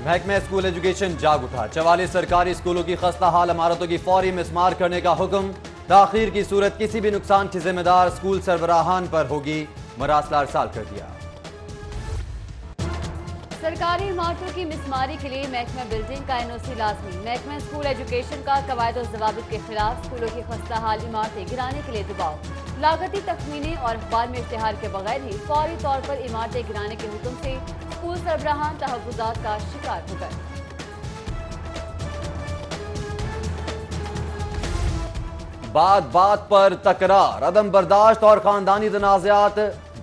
محکمہ school education جاگ اٹھا، 44 سرکاری اسکولوں کی خستہ حال عمارتوں کی فوری مسمار کرنے کا حکم، تاخیر کی صورت کسی بھی نقصان کی ذمہ دار اسکول سربراہان پر ہوگی، مراسلہ ارسال کر دیا۔ سرکاری عمارتوں کی مسماری کے لیے محکمہ بلڈنگ کا NOC لازمی، محکمہ اسکول ایجوکیشن کا قواعد و ضوابط کے خلاف اسکولوں کی خستہ حال عمارتیں گرانے کے لیے دباؤ، لاگتی تخمینے اور اخبار میں اشتہار کے بغیر ہی فوری طور پر عمارتیں گرانے کے حکم سے اسکول سربراہان تحفظات کا شکار ہو گئے۔ بات بات پر تکرار، عدم برداشت اور خاندانی تنازعات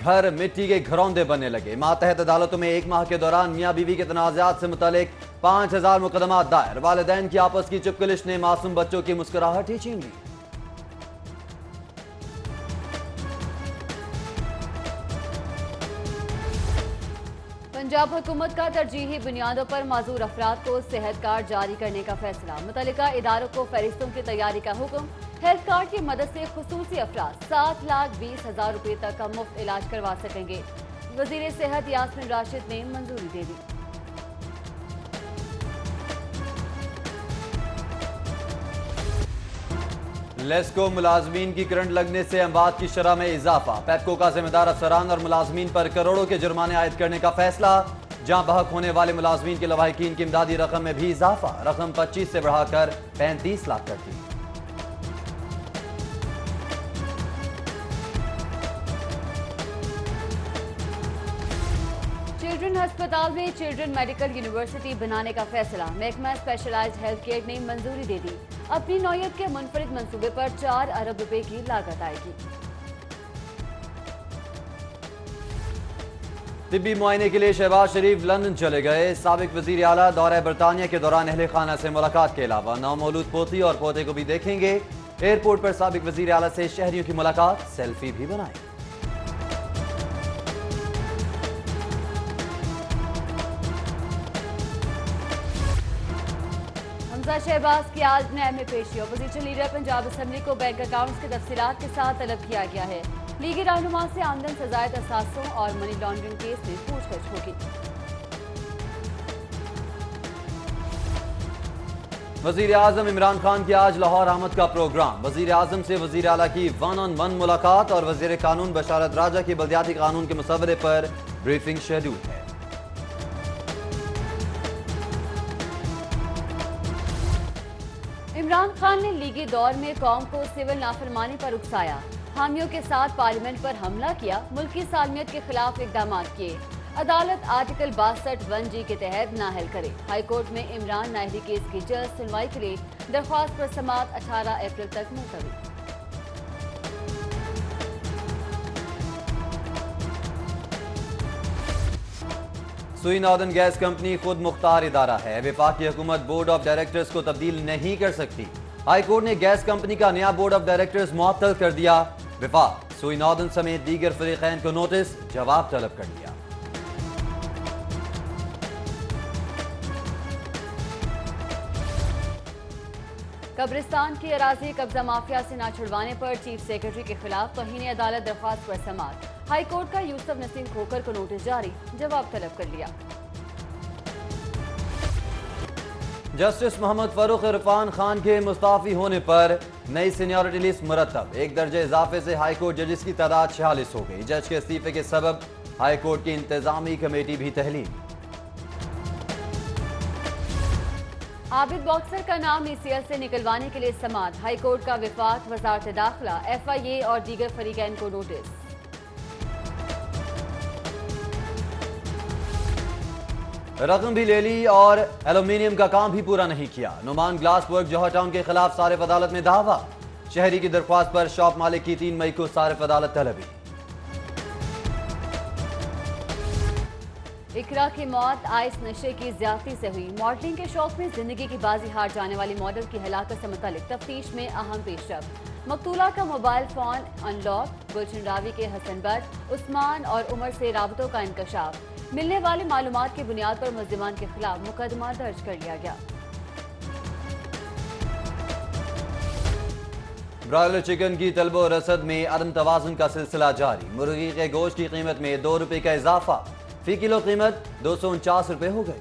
گھر مٹی کے گھروندے بننے لگے۔ ماتحت عدالتوں میں ایک ماہ کے دوران میاں بیوی کے تنازعات سے متعلق 5000 مقدمات دائر، والدین کی آپس کی چپکلش نے معصوم بچوں کی مسکراہٹ ہی چھین لی۔ پنجاب حکومت کا ترجیحی بنیادوں پر معذور افراد کو صحت کارڈ جاری کرنے کا فیصلہ، متعلقہ اداروں کو فہرستوں کی تیاری کا حکم، ہیلتھ کارڈ کی مدد سے خصوصی افراد 7,20,000 روپے تک کا مفت علاج کروا سکیں گے۔ وزیر صحت یاسمین راشد نے منظوری دے دی۔ لیسکو ملازمین کی کرنٹ لگنے سے اموات کی شرح میں اضافہ، پیپکو کا ذمہ دار افسران اور ملازمین پر کروڑوں کے جرمانے عائد کرنے کا فیصلہ، جہاں بحق ہونے والے ملازمین کے لواحقین کی امدادی رقم میں بھی اضافہ، رقم 25 سے بڑھا کر 35 لاکھ کر دی۔ چلڈرن ہسپتال میں چلڈرن میڈیکل یونیورسٹی بنانے کا فیصلہ، محکمہ اسپیشلائزڈ ہیلتھ کیئر نے منظوری دے دی۔ اپنی نوعیت کے منفرد منصوبے پر 4 ارب روپے کی لاگت آئے گی۔ طبی معائنے کے لیے شہباز شریف لندن چلے گئے، سابق وزیر اعلیٰ دورہ برطانیہ کے دوران اہل خانہ سے ملاقات کے علاوہ نومولود پوتی اور پوتے کو بھی دیکھیں گے۔ ایئرپورٹ پر سابق وزیر اعلیٰ سے شہریوں کی ملاقات، سیلفی بھی بنائیں۔ حمزہ شہباز کی آج نیب میں پیشی، اپوزیشن لیڈر پنجاب اسمبلی کو بینک اکاؤنٹس کی تفصیلات کے ساتھ طلب کیا گیا ہے۔ لیگی رہنما سے آمدن سے زائد اثاثوں اور منی لانڈرنگ کیس میں پوچھ گچھ ہوگی۔ وزیر اعظم عمران خان کی آج لاہور آمد کا پروگرام، وزیر اعظم سے وزیر اعلیٰ کی 1-on-1 ملاقات اور وزیر قانون بشارت راجہ کی بلدیاتی قانون کے مسودے پر بریفنگ شیڈول ہے۔ عمران خان نے لیگی دور میں قوم کو سول نافرمانی پر اکسایا، حامیوں کے ساتھ پارلیمنٹ پر حملہ کیا، ملکی سالمیت کے خلاف اقدامات کیے، عدالت آرٹیکل 62(1)(g) کے تحت نااہل کرے۔ ہائی کورٹ میں عمران نااہلی کیس کی جلد سنوائی کے لیے درخواست پر سماعت 18 اپریل تک ملتوی۔ سوئی ناردرن گیس کمپنی خود مختار ادارہ ہے، وفاقی حکومت بورڈ آف ڈائریکٹرز کو تبدیل نہیں کر سکتی۔ ہائی کورٹ نے گیس کمپنی کا نیا بورڈ آف ڈائریکٹرز معطل کر دیا، وفاق سوئی ناردرن سمیت دیگر فریقین کو نوٹس، جواب طلب کر لیا۔ قبرستان کی اراضی قبضہ مافیا سے نہ چھڑوانے پر چیف سیکرٹری کے خلاف توہین عدالت درخواست پر سماعت، ہائی کورٹ کا یوسف نسیم کھوکھر کو نوٹس جاری، جواب طلب کر لیا۔ جسٹس محمد فاروق عرفان خان کے مستعفی ہونے پر نئی سینیورٹی لسٹ مرتب، 1 درجہ اضافے سے ہائی کورٹ ججز کی تعداد 46 ہو گئی۔ جج کے استعفے کے سبب ہائی کورٹ کی انتظامی کمیٹی بھی تحلیل۔ عابد باکسر کا نام ECL سے نکلوانے کے لیے سماعت، ہائی کورٹ کا وفاق، وزارت داخلہ، FIA اور دیگر فریقین کو نوٹس۔ رقم بھی لے لی اور ایلومینیم کا کام بھی پورا نہیں کیا، نعمان گلاس ورک جوہر ٹاؤن کے خلاف صارف عدالت میں دعویٰ، شہری کی درخواست پر شاپ مالک کی 3 مئی کو صارف عدالت طلبی۔ اقرا کی موت آئس نشے کی زیادتی سے ہوئی، ماڈلنگ کے شوق میں زندگی کی بازی ہار جانے والی ماڈل کی ہلاکت سے متعلق تفتیش میں اہم پیش رفت، مقتولہ کا موبائل فون ان لاک، گلشن راوی کے حسن بٹ، عثمان اور عمر سے رابطوں کا انکشاف، ملنے والی معلومات کی بنیاد پر ملزمان کے خلاف مقدمہ درج کر لیا گیا۔ برائلر چکن کی طلب و رسد میں عدم توازن کا سلسلہ جاری، مرغی کے گوشت کی قیمت میں 2 روپے کا اضافہ، فی کلو قیمت 249 روپے ہو گئی۔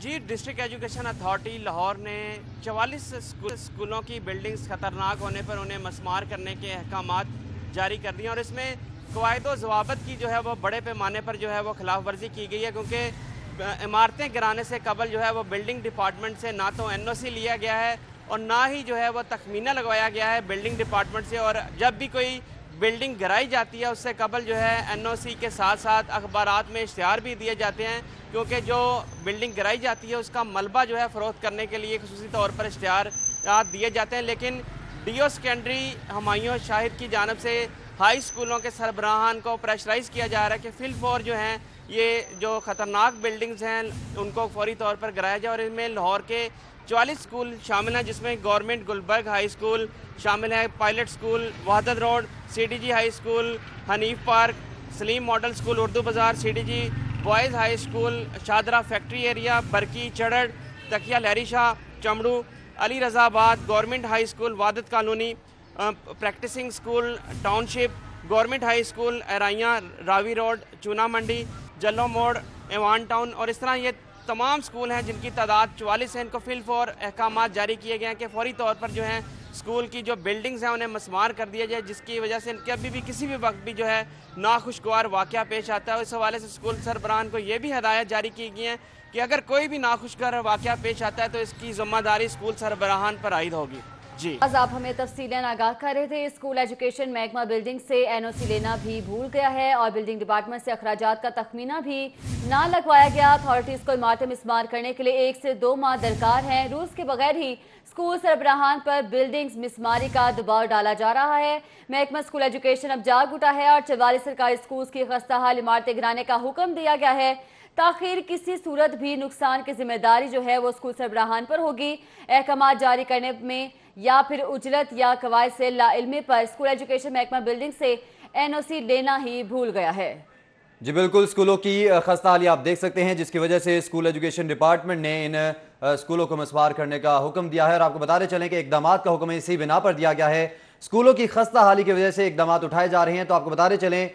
G district education authority Lahore نے 44 اسکولوں کی بلڈنگز خطرناک ہونے پر انہیں مسمار کرنے کے احکامات جاری کر دیے، اور اس میں قواعد و ضوابط کی جو ہے وہ بڑے پیمانے پر جو ہے وہ خلاف ورزی کی گئی ہے، کیونکہ عمارتیں گرانے سے قبل جو ہے وہ بلڈنگ ڈپارٹمنٹ سے نہ تو NOC لیا گیا ہے اور نہ ہی جو ہے وہ تخمینہ لگوایا گیا ہے بلڈنگ ڈپارٹمنٹ سے، اور جب بھی کوئی بلڈنگ گرائی جاتی ہے اس سے قبل جو ہے NOC کے ساتھ ساتھ اخبارات میں اشتہار بھی دیے جاتے ہیں، کیونکہ جو بلڈنگ گرائی جاتی ہے اس کا ملبہ جو ہے فروخت کرنے کے لیے خصوصی طور پر اشتہارات دیے جاتے ہیں۔ لیکن DO سیکنڈری ہمایوں شاہد کی جانب سے ہائی اسکولوں کے سربراہان کو پریشرائز کیا جا رہا ہے کہ فی الفور جو ہیں یہ جو خطرناک بلڈنگز ہیں ان کو فوری طور پر گرایا جائے، اور ان میں لاہور کے 44 اسکول شامل ہیں، جس میں گورنمنٹ گلبرگ ہائی اسکول شامل ہے، pilot school Wahdat road, CDG high school Hanif park, Saleem model school Urdu Bazaar, CDG boys high school Shahdara factory area, برکی چڑڑ، تکیہ لہری شاہ چمڑو، Ali Raza Abad, government high school Wahdat colony, practising school township, government high school Araiyan Ravi road, Chuna Mandi, Jallo موڑ، ایوان ٹاؤن، اور اس طرح یہ تمام اسکول ہیں جن کی تعداد 44 ہیں۔ ان کو فی الفور احکامات جاری کیے گئے ہیں کہ فوری طور پر جو ہیں اسکول کی جو بلڈنگز ہیں انہیں مسمار کر دیا جائے، جس کی وجہ سے ان کے ابھی بھی کسی بھی وقت بھی جو ہے ناخوشگوار واقعہ پیش آتا ہے۔ اس حوالے سے اسکول سربراہان کو یہ بھی ہدایت جاری کی گئی ہیں کہ اگر کوئی بھی ناخوشگوار واقعہ پیش آتا ہے تو اس کی ذمہ داری اسکول سربراہان پر عائد ہوگی۔ جی آپ ہمیں تفصیلیں آگاہ کر رہے تھے۔ اسکول ایجوکیشن محکمہ بلڈنگ سے NOC لینا بھی بھول گیا ہے اور بلڈنگ ڈپارٹمنٹ سے اخراجات کا تخمینہ بھی نہ لگوایا گیا۔ اتھارٹیز کو عمارتیں مسمار کرنے کے لیے 1 سے 2 ماہ درکار ہیں۔ روز کے بغیر ہی اسکول سربراہان پر بلڈنگز مسماری کا دباؤ ڈالا جا رہا ہے۔ محکمہ اسکول ایجوکیشن اب جاگ اٹھا ہے اور 44 سرکاری اسکولز کی خستہ حال عمارتیں گرانے کا حکم دیا گیا ہے۔ تاخیر کسی صورت بھی نقصان کی ذمہ داری جو ہے وہ اسکول سربراہان پر ہوگی۔ احکامات جاری کرنے میں یا پھر اجلت یا قواعد سے لا علمی پر اسکول ایجوکیشن محکمہ بلڈنگ سے NOC لینا ہی بھول گیا ہے۔ جی بالکل، اسکولوں کی خستہ حالی آپ دیکھ سکتے ہیں جس کی وجہ سے اسکول ایجوکیشن ڈپارٹمنٹ نے ان اسکولوں کو مسمار کرنے کا حکم دیا ہے، اور آپ کو بتاتے چلیں کہ اقدامات کا حکم اسی بنا پر دیا گیا ہے۔ اسکولوں کی خستہ حالی کی وجہ سے اقدامات اٹھائے جا رہے ہیں، تو آپ کو بتاتے چلیں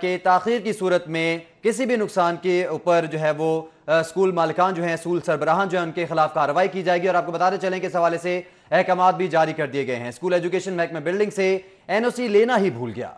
کہ تاخیر کی صورت میں کسی بھی نقصان کے اوپر جو ہے وہ اسکول مالکان جو ہیں، اسکول سربراہان جو ہیں، ان کے خلاف کارروائی کی جائے گی، اور آپ کو بتاتے چلیں کہ اس حوالے سے احکامات بھی جاری کر دیے گئے ہیں۔ اسکول ایجوکیشن محکمہ بلڈنگ سے NOC لینا ہی بھول گیا۔